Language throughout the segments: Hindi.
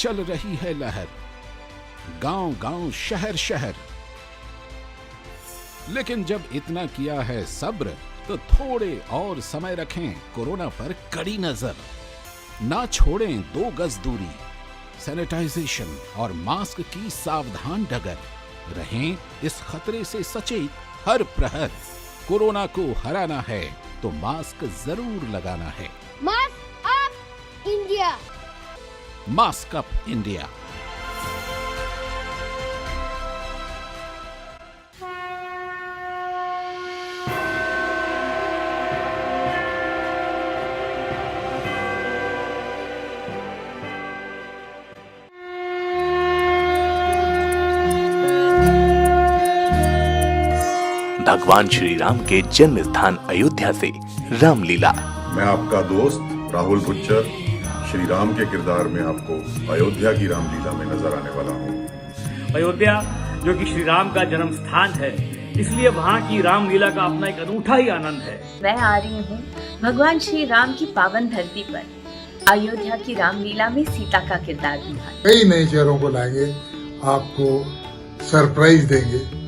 चल रही है लहर, गांव-गांव, शहर-शहर। लेकिन जब इतना किया है सब्र, तो थोड़े और समय रखें कोरोना पर कड़ी नजर। ना छोड़ें 2 गज दूरी, सैनिटाइजेशन और मास्क की सावधान डगर। रहें इस खतरे से सचेत हर प्रहर। कोरोना को हराना है तो मास्क जरूर लगाना है। Mask up India. Mask up India. भगवान श्री राम के जन्म स्थान अयोध्या से रामलीला। मैं आपका दोस्त राहुल गुज्जर श्री राम के किरदार में आपको अयोध्या की रामलीला में नजर आने वाला हूँ। अयोध्या जो कि श्री राम का जन्म स्थान है, इसलिए वहाँ की रामलीला का अपना एक अनूठा ही आनंद है। मैं आ रही हूँ भगवान श्री राम की पावन धरती पर अयोध्या की रामलीला में सीता का किरदार निभाने। कई नए चेहरों को लाएंगे, आपको सरप्राइज देंगे।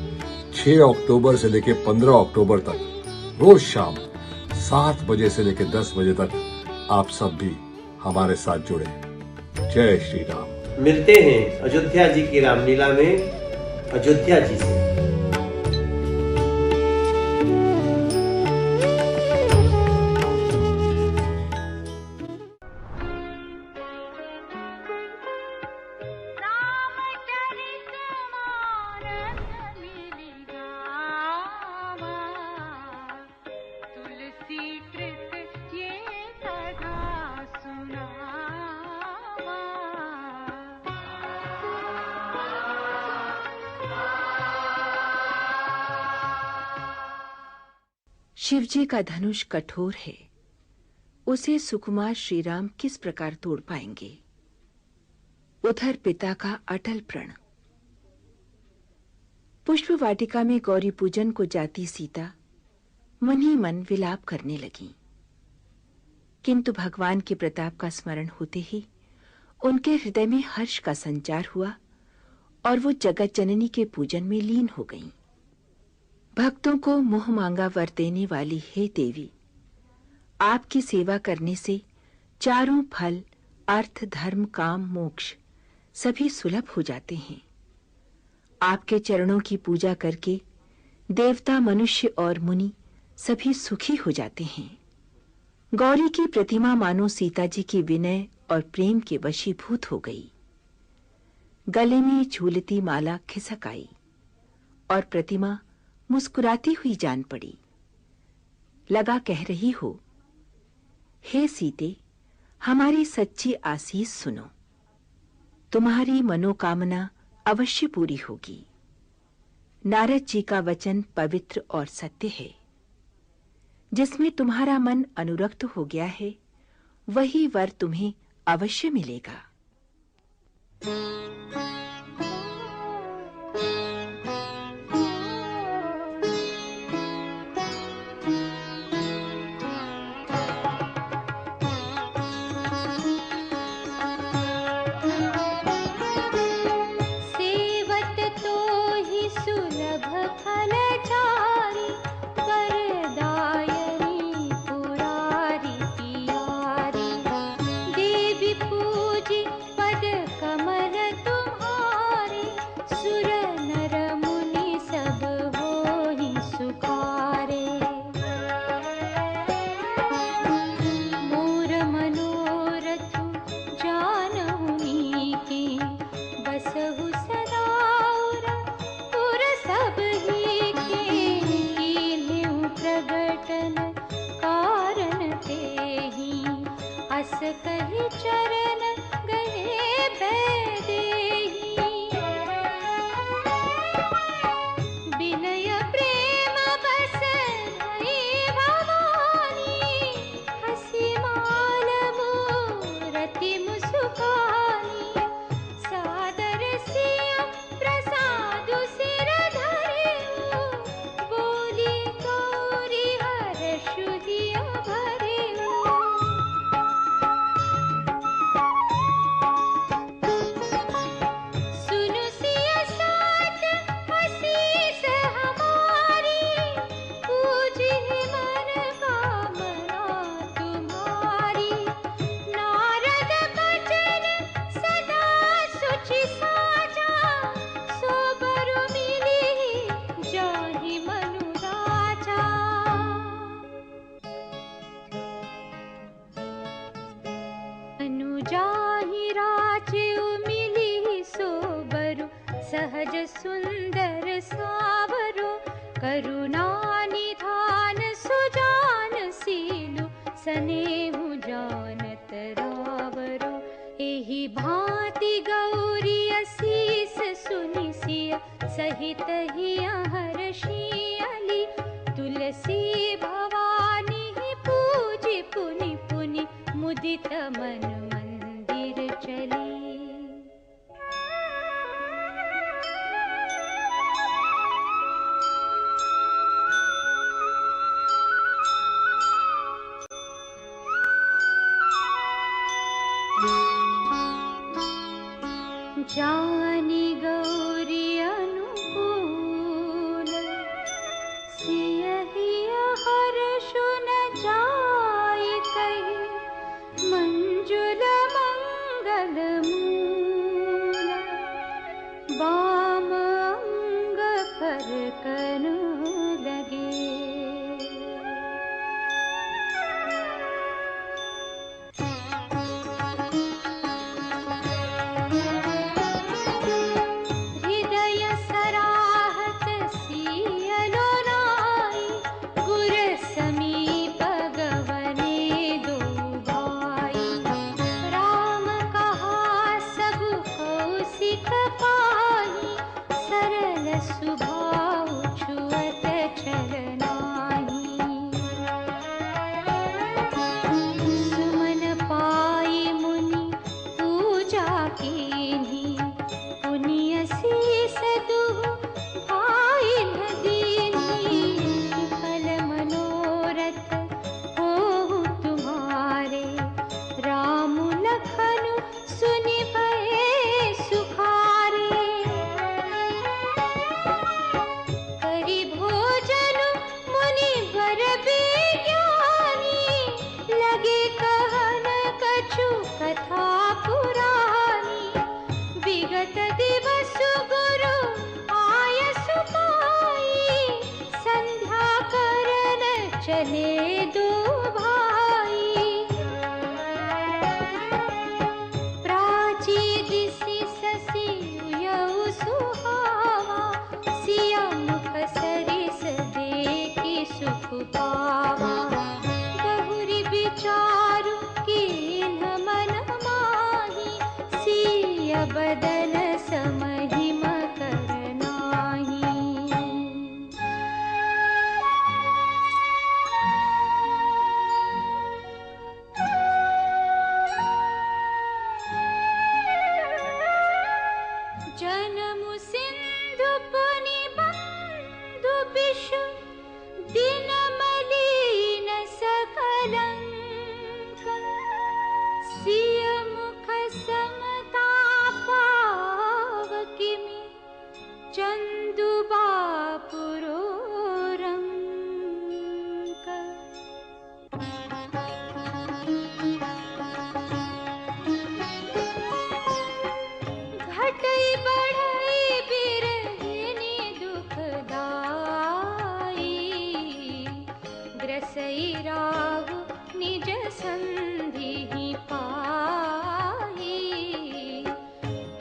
6 अक्टूबर से लेकर 15 अक्टूबर तक रोज शाम 7 बजे से लेकर 10 बजे तक आप सब भी हमारे साथ जुड़े। जय श्री राम। मिलते हैं अयोध्या जी की रामलीला में अयोध्या जी से। शिवजी का धनुष कठोर है, उसे सुकुमार श्री राम किस प्रकार तोड़ पाएंगे। उधर पिता का अटल प्रण। पुष्प वाटिका में गौरी पूजन को जाती सीता मन ही मन विलाप करने लगी, किंतु भगवान के प्रताप का स्मरण होते ही उनके हृदय में हर्ष का संचार हुआ और वो जगत जननी के पूजन में लीन हो गईं। भक्तों को मुंह मांगा वर देने वाली हे देवी, आपकी सेवा करने से चारों फल अर्थ धर्म काम मोक्ष सभी सुलभ हो जाते हैं। आपके चरणों की पूजा करके देवता मनुष्य और मुनि सभी सुखी हो जाते हैं। गौरी की प्रतिमा मानो सीता जी की विनय और प्रेम के वशीभूत हो गई। गले में झूलती माला खिसक आई और प्रतिमा मुस्कुराती हुई जान पड़ी। लगा कह रही हो, हे सीते, हमारी सच्ची आसीस सुनो, तुम्हारी मनोकामना अवश्य पूरी होगी। नारद जी का वचन पवित्र और सत्य है। जिसमें तुम्हारा मन अनुरक्त हो गया है, वही वर तुम्हें अवश्य मिलेगा। जेउ मिली सोबरु सहज सुंदर सावरो करुणा निधान सुजान सीलु सनेहु जानत रावरो एहि भांति गौरी असीस सुनिसिय सहित हिया हर्षियली तुलसी भवानी पूजी पुनि पुनि मुदित मन मंदिर चली। जानी गौरी अनुकूल सियहिया हर्षु न जाय कहि मंजुल मंगल मूल बाम अंग पर कनु लगे। चले दो भाई प्राची दिसि ससी यऊ सुहावा सिया मुख सरिस देखि सुख पावा बहुरी विचारु कीन मन माही सिया बदन समहिमा करनाही। जन्मु सिंधु पुनि बंधु बिषु दिन मलिन सकलंक सिय मुख समता पावकिमि चंदु बापुरो रंक। घटई बढ़ई बिरहिनी दुखदाई ग्रसई राहु निज संधि पाई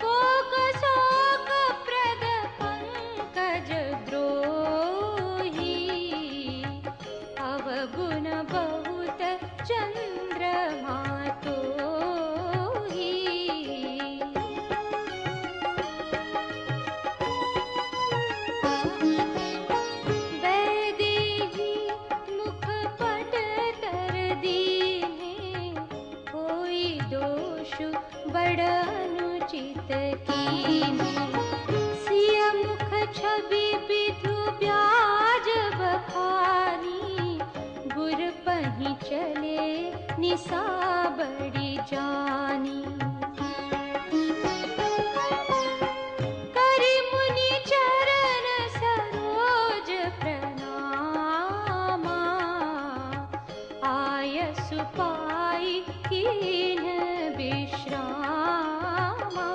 कोक शोक प्रद पंकज द्रोही अवगुण बहुत चंद्रमा तोही। वैदेही मुख पट तर दीने कोई दोष बड़ अनुचित कीने सिय मुख छवि विधु ब्याज बखानी गुर पही चले निशा बड़ी जानी। करि मुनि चरण सरोज प्रणामा आयसु पाई कीन विश्रामा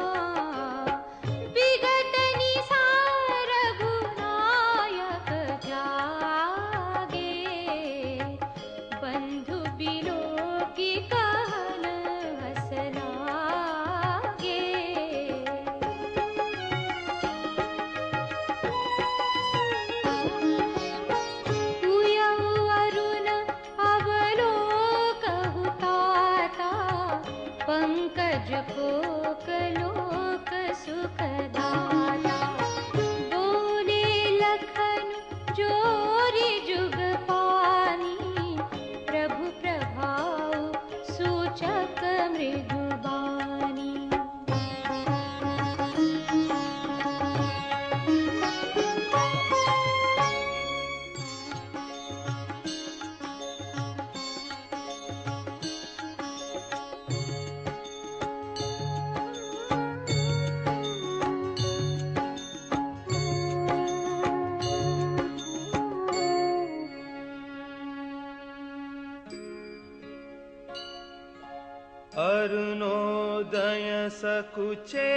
विगत निसार गुनायक जागे बंधु बिलो की कहन हस लागे। सकुचे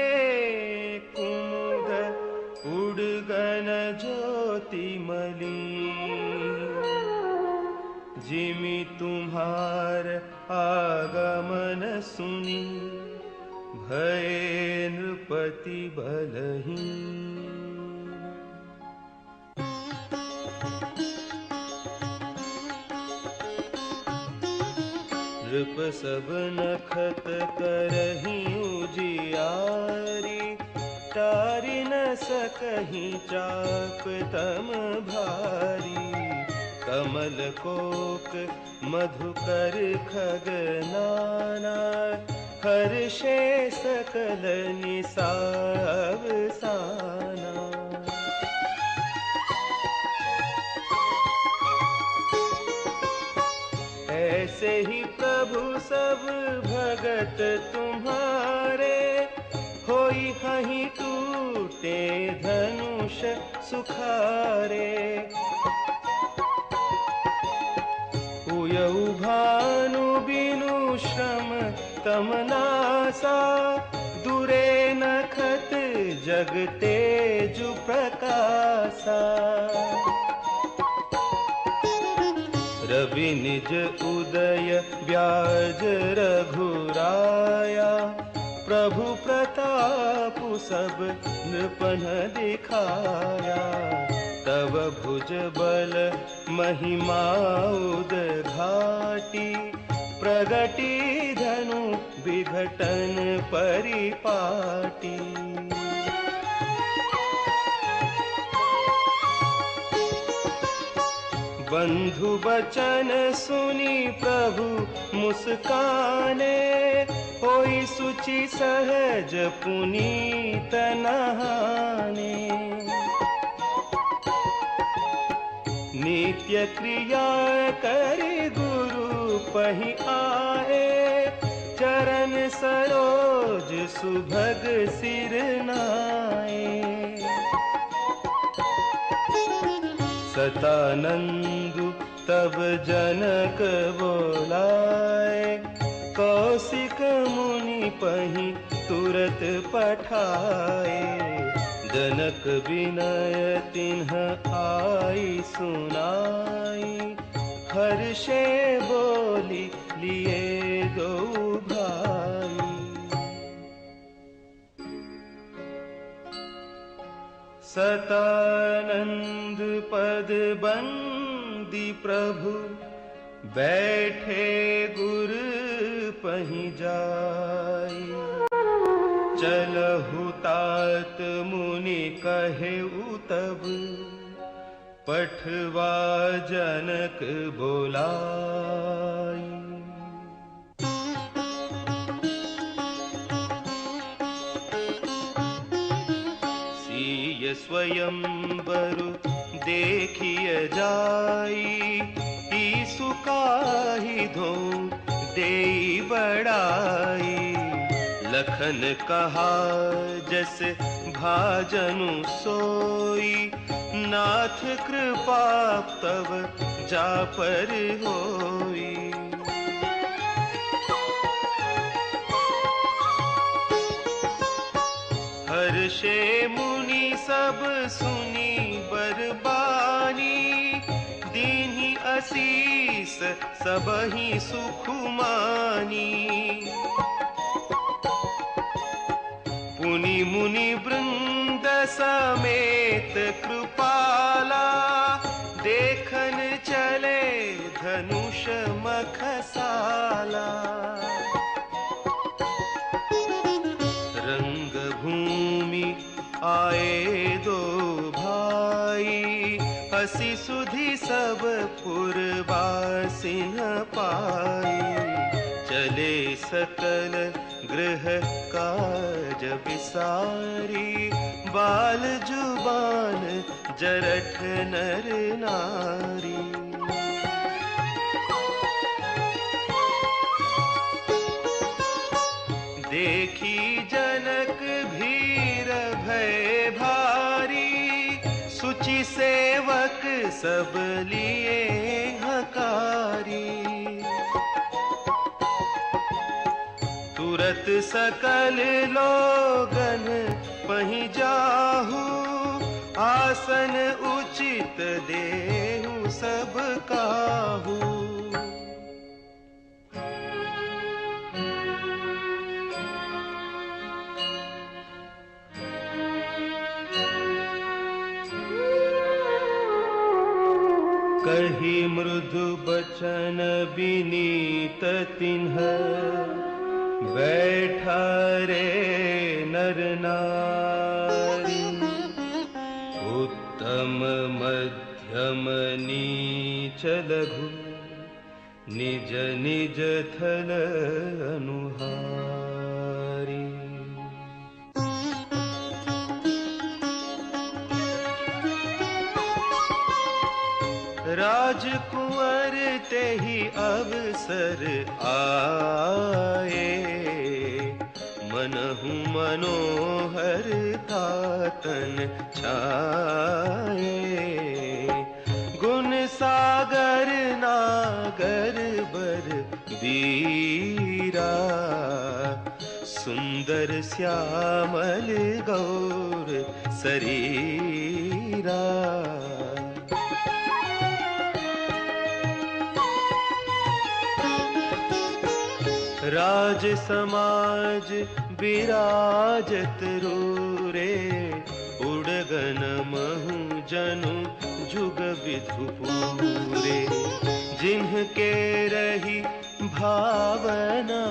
कुमुद उड़गन ज्योतिमली जिमि तुम्हार आगमन सुनी भये नृपति बलहीन। नृप सब नखत करहीं उजियारी तारि न सकहीं चाप तम भारी। कमल कोक मधुकर खगनाना हर्षे सकल निसाव साना। ऐसे ही प्रभु सब भगत तुम्हारे होई हहीं टूटे धनुष सुखारे। उयऊ भानु बिनु श्रम तमनासा दुरे नखत जग तेजु प्रकाशा। रवि निज उदय व्याज रघुराया प्रभु प्रताप सब नृपन दिखाया। तब भुज बल महिमा उद्घाटी प्रगटी धनु विघटन परिपाटी। बंधु बचन सुनी प्रभु मुस्काने होई सुचि सहज पुनीत नहाने। नित्य क्रिया करि गुरु पहि आए चरण सरोज सुभग सिर नाए। सतानंदु तब जनक बोलाए कौशिक मुनि पहि तुरत पठाए। जनक विनय तिन्ह आई सुनाई हर्षे बोली लिए दो भाई। सतानंद पद बंदी प्रभु बैठे गुर पहि जाई। चलहु तात मुनि कहे तब पठवा जनक बोलाई। स्वयं बरु देखिय जाई ईसु काहि धो देई बड़ाई। लखन कहा जस भाजनु सोई नाथ कृपा तब जा पर होई। हर्षे मुनि सब सुनी बरबानी दीन्ही असीस सबहि सुख मानी। पुनि मुनि वृंद समेत कृपाला देखन चले धनुष मखसाला। रंग भूमि आए दो भाई हसी सुधि सब पुरवासिन पाई। चले सकल गृह काज विसारी बाल जुबान जरठ नर नारी। देखी जनक भीर भय भारी सुचि सेवक सब लिए हकारी। पूरत सकल लोगन पहि जाहू, आसन उचित देहु सब काहू। कही मृदु बचन विनीत तिन्ह, बैठा रे नर नारी। उत्तम मध्यम नीच लघु, निज निज थल अनुहारी। राजकुंवर ते ही अवसर आए, मनहु मनोहर तातन छाए। गुण सागर नागर बर बीरा, सुंदर श्यामल गौर शरीरा। राज समाज विराजत रूरे, उड़गन महु जनु जुग विधु पूरे। जिन्हके रही भावना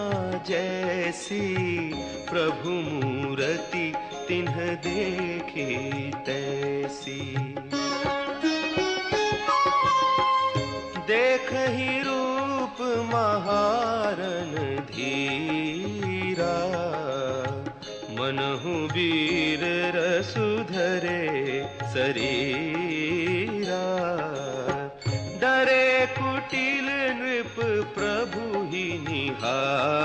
जैसी, प्रभु मूरति तिन्ह देखी तैसी। देख ही रूप महारन धीरा, मनहु वीर रसुधरे शरीरा। डरे कुटिल नृप प्रभु ही निहारी,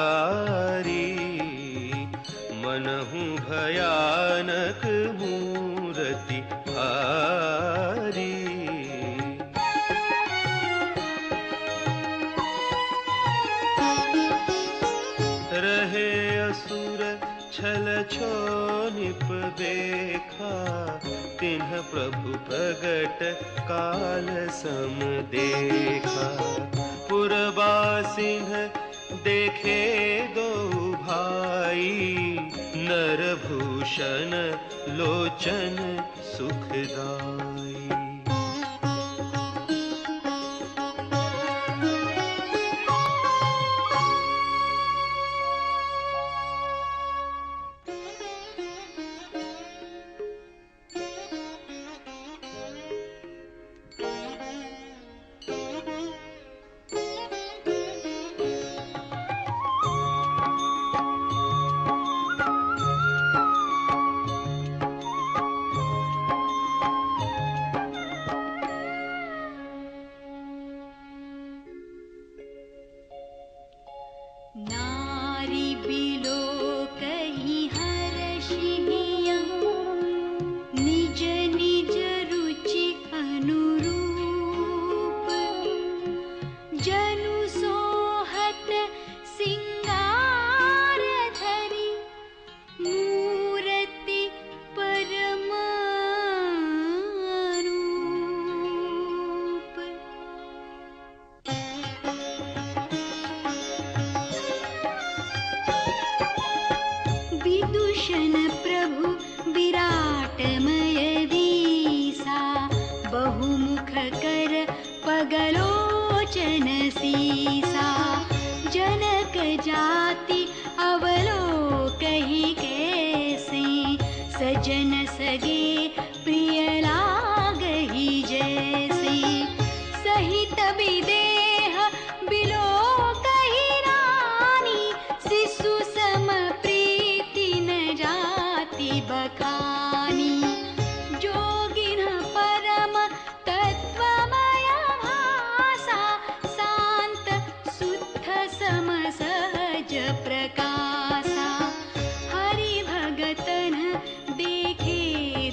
मनहु भयानक मूरति भारी। रहे असुर छल छोनिप देखा, तिन्ह प्रभु प्रगट काल सम देखा। पुरबासिन्ह देखे दो भाई, नरभूषण लोचन सुखदाई। पगलोचन सीसा, जनक जाति अवलोकहि कैसे। सजन सगे प्रिय लागहि जैसे, सहित विदेह बिलोकहि रानी। शिशु सम प्रीति न जाति बखानी, जोगिन परम तत्वमय भाषा। शांत शुद्ध सम सहज प्रकाशा, हरि भगतन देखे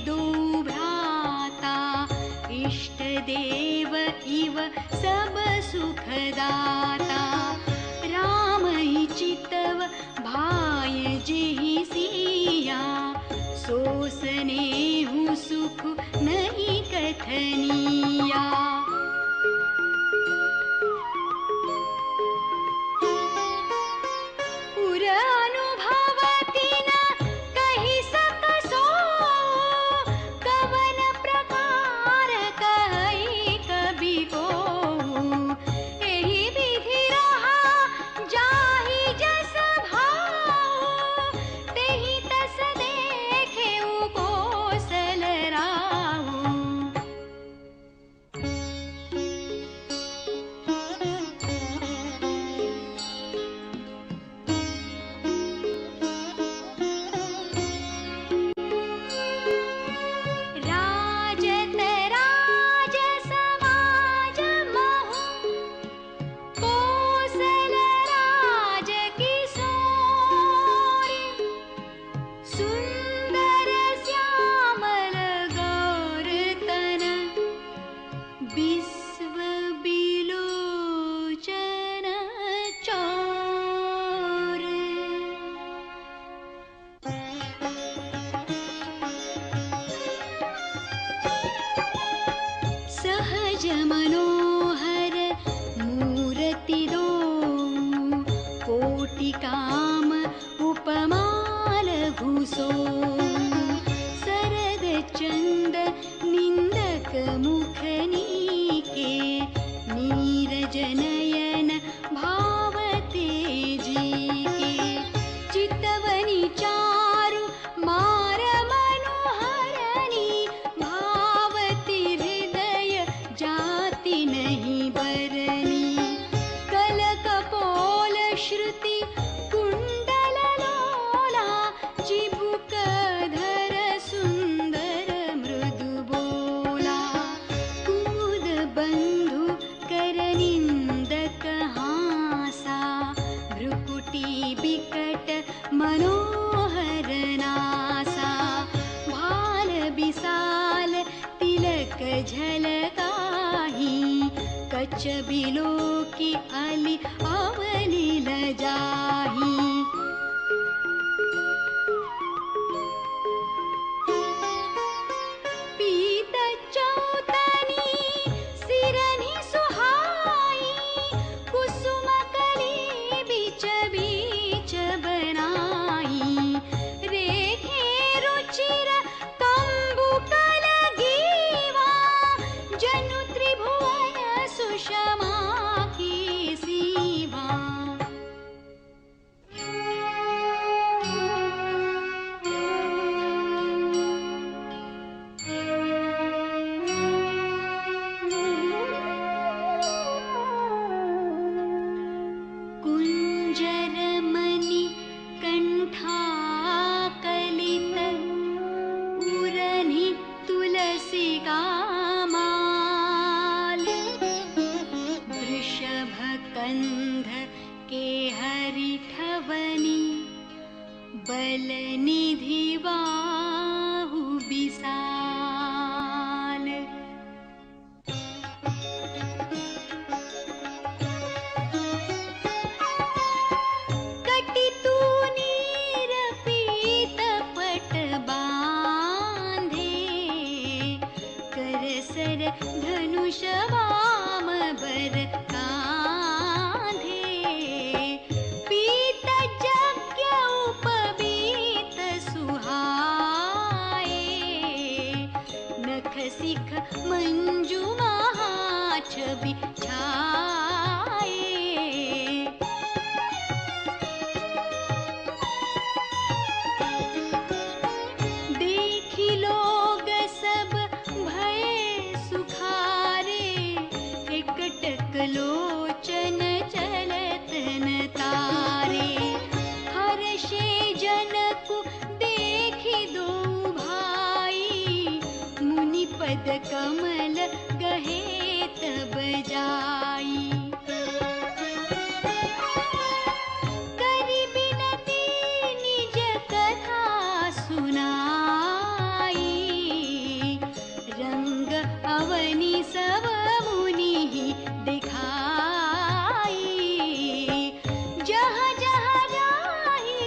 दो भ्राता। इष्ट देव इव सब सुखदाता, राम ही चितव भाय जेहि सिया सोसने हूँ सुख नहीं कथनिया। पुर अनुभवति न कहि सकसो कवन प्रकार कहि कबि को। एहि विधि रहा जाहि जस भाव तेहि तस देखेउ कौशल राहु। राजत राज समाज महु कौशल राज किशोर। सुंदर श्यामल गौर तन विश्व बिलोचन चौर। सहज मनोहर मूर्ति दो कोटि काम उपमाल भूसो। सरद चंद निंदक मुख नीके नीरज नयन भाव तेजी के। चितवनी चारु मार मनोहरनी भावती हृदय जाति नहीं बरनी। कल कपोल श्रुति कुंडल लोला चिबुक धर सुंदर मृदु बोला। कुमुद बंधु कर निंदक हासा भ्रुकुटी बिकट मनोहर नासा। भाल विशाल तिलक झलकाहि कच बिलो की अली अवली ल जाही। पीत चौतनी सिरनि सुहाई कुसुम कली बीच बीच बनाई। रेखे रुचिर कंबु कल गीवा जनु त्रिभुवन सुषमा की सीवा। कुंजर मणि कंठा कलित उरनि तुलसी का माल। वृषभ कंध के हरिठवनी बल निधि बाहु विशाल। कटि तू नीर पीत पट बांधे कर सर धनुष वाम बर कांधे। पीत यज्ञ उपवीत सुहाए नख सिख मंजू महाछवि छाए। देखी लोग सब भय सुखारे एकटक लोचन चलत न तारे। हर्षे जनकु देखी दो भाई मुनि पद कमल गहे तब जाई। करि बिनती निज कथा सुनाई रंग अवनि सब मुनि दिखाई। जहाँ जहाँ जाहि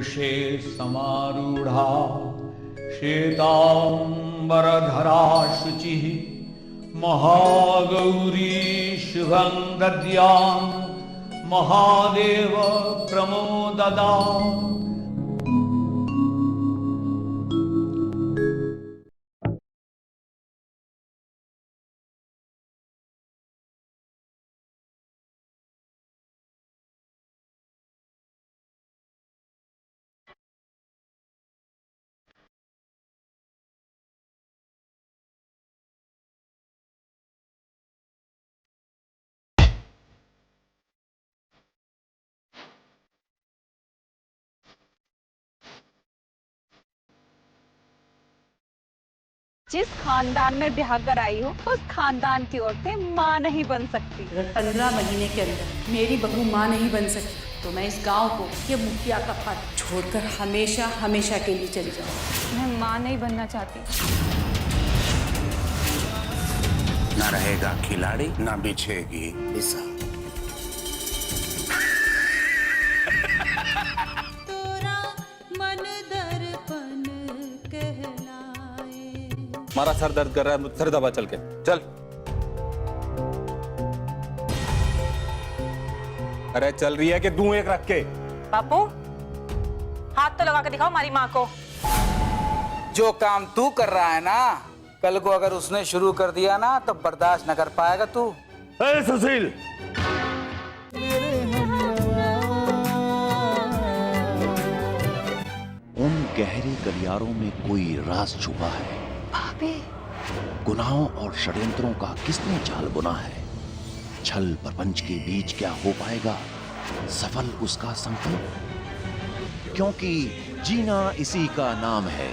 वृषे समारूढ़ा श्वेतांबरधरा शुचिः महागौरी शुभं दद्यां महादेव प्रमोददाम्। जिस खानदान में ब्याह कर आई हो उस खानदान की औरतें माँ नहीं बन सकती। अगर 15 महीने के अंदर मेरी बहू माँ नहीं बन सकी तो मैं इस गांव को ये मुखिया का पद छोड़कर हमेशा हमेशा के लिए चली जाऊँ। मैं माँ नहीं बनना चाहती। ना रहेगा खिलाड़ी ना बिछेगी दिशा। हमारा सर दर्द कर रहा है, सर दबा चल के चल। अरे चल रही है कि दूं एक रख के। बापू हाथ तो लगा के दिखाओ हमारी माँ को। जो काम तू कर रहा है ना, कल को अगर उसने शुरू कर दिया ना तो बर्दाश्त न कर पाएगा तू। अरे सुशील, उन गहरे गलियारों में कोई राज छुपा है। भाभी, गुनाहों और षड्यंत्रों का किसने जाल बुना है? छल प्रपंच के बीच क्या हो पाएगा सफल उसका संकल्प? क्योंकि जीना इसी का नाम है।